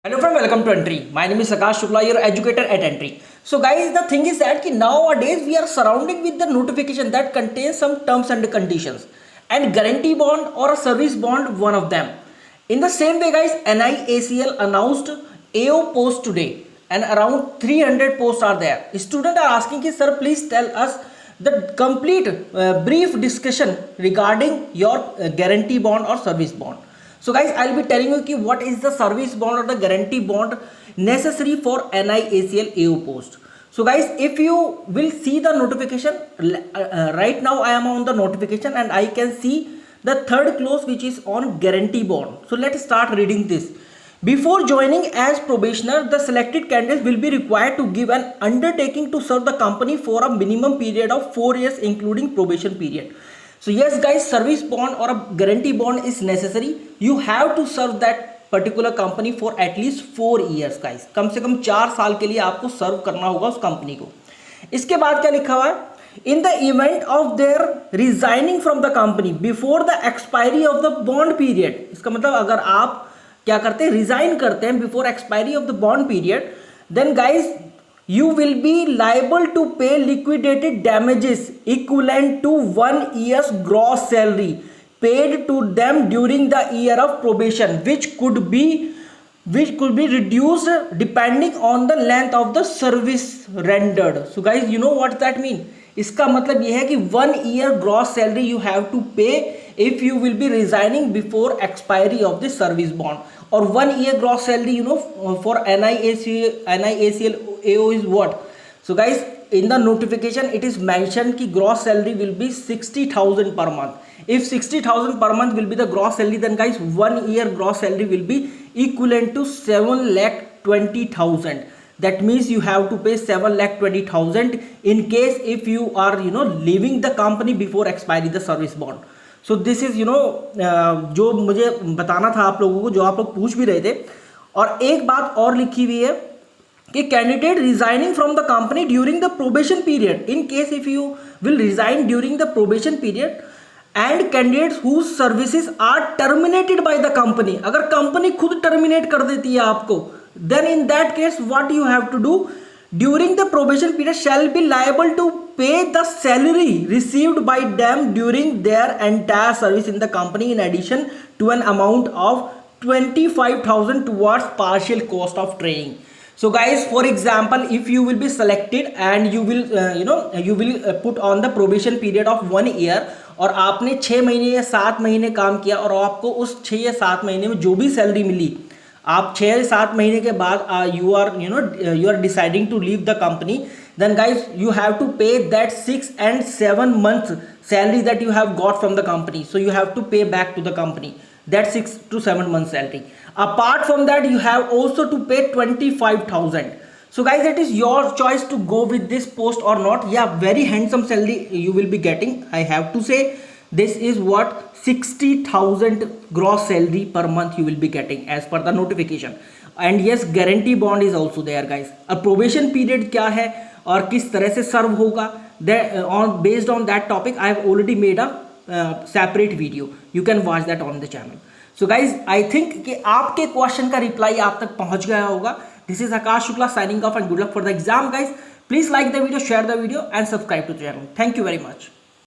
Hello friend, welcome to Entry. My name is Akash Shukla, your educator at Entry. So guys, the thing is that nowadays we are surrounding with the notification that contains some terms and conditions, and guarantee bond or a service bond one of them. In the same way guys, NIACL announced AO post today and around 300 posts are there. Students are asking ki, sir please tell us the complete brief discussion regarding your guarantee bond or service bond. So guys, I'll be telling you ki what is the service bond or the guarantee bond necessary for NIACL AO post. So guys, if you will see the notification, right now I am on the notification and I can see the third clause which is on guarantee bond. So let's start reading this. Before joining as probationer, the selected candidates will be required to give an undertaking to serve the company for a minimum period of 4 years including probation period. So yes guys, service bond or a guarantee bond is necessary. You have to serve that particular company for at least 4 years guys. कम से कम 4 साल के लिए आपको सर्व करना होगा उस company को. इसके बाद क्या लिखा हुआ है? In the event of their resigning from the company before the expiry of the bond period. इसका मतलब अगर आप क्या करते हैं, रिजाइन करते हैं before expiry of the bond period, then guys you will be liable to pay liquidated damages equivalent to 1 year's gross salary paid to them during the year of probation, which could be reduced depending on the length of the service rendered. So guys, you know what that mean? इसका मतलब ये है कि 1 year gross salary you have to pay if you will be resigning before expiry of the service bond. और 1 year gross salary, for NIACL AO is what? So guys, in the notification it is mentioned कि gross salary will be 60,000 per month. If 60,000 per month will be the gross salary, then guys 1 year gross salary will be equivalent to 7,20,000. That means you have to pay 7,20,000 in case if you are leaving the company before expiry the service bond. So this is जो मुझे बताना था आप लोगों को, जो आप लोग पूछ भी रहे थे. और एक बात और लिखी हुई है कि candidate resigning from the company during the probation period, in case if you will resign during the probation period and candidates whose services are terminated by the company, अगर कंपनी खुद टर्मिनेट कर देती है आपको, then in that case what you have to do during the probation period shall be liable to pay the salary received by them during their entire service in the company in addition to an amount of 25,000 towards partial cost of training. So guys, for example, if you will be selected and you will put on the probation period of 1 year और आपने 6 महीने या 7 महीने काम किया और आपको उस 6 या 7 महीने में जो भी सैलरी मिली, आप 6-7 महीने के बाद you are deciding to leave the company, then guys you have to pay that 6 and 7 months salary that you have got from the company. So you have to pay back to the company that 6 to 7 months salary. Apart from that, you have also to pay 25,000. So guys, it is your choice to go with this post or not. Yeah, very handsome salary you will be getting, I have to say. This is what 60,000 gross salary per month you will be getting as per the notification. And yes, guarantee bond is also there guys. A probation period क्या है और किस तरह से सर्व होगा, based on that topic I have already made a separate video. You can watch that on the channel. So guys, I think कि आपके question का रिप्लाई आप तक पहुंच गया होगा. This is Akash Shukla signing off and good luck for the exam guys. Please like the video, share the video and subscribe to the channel. Thank you very much.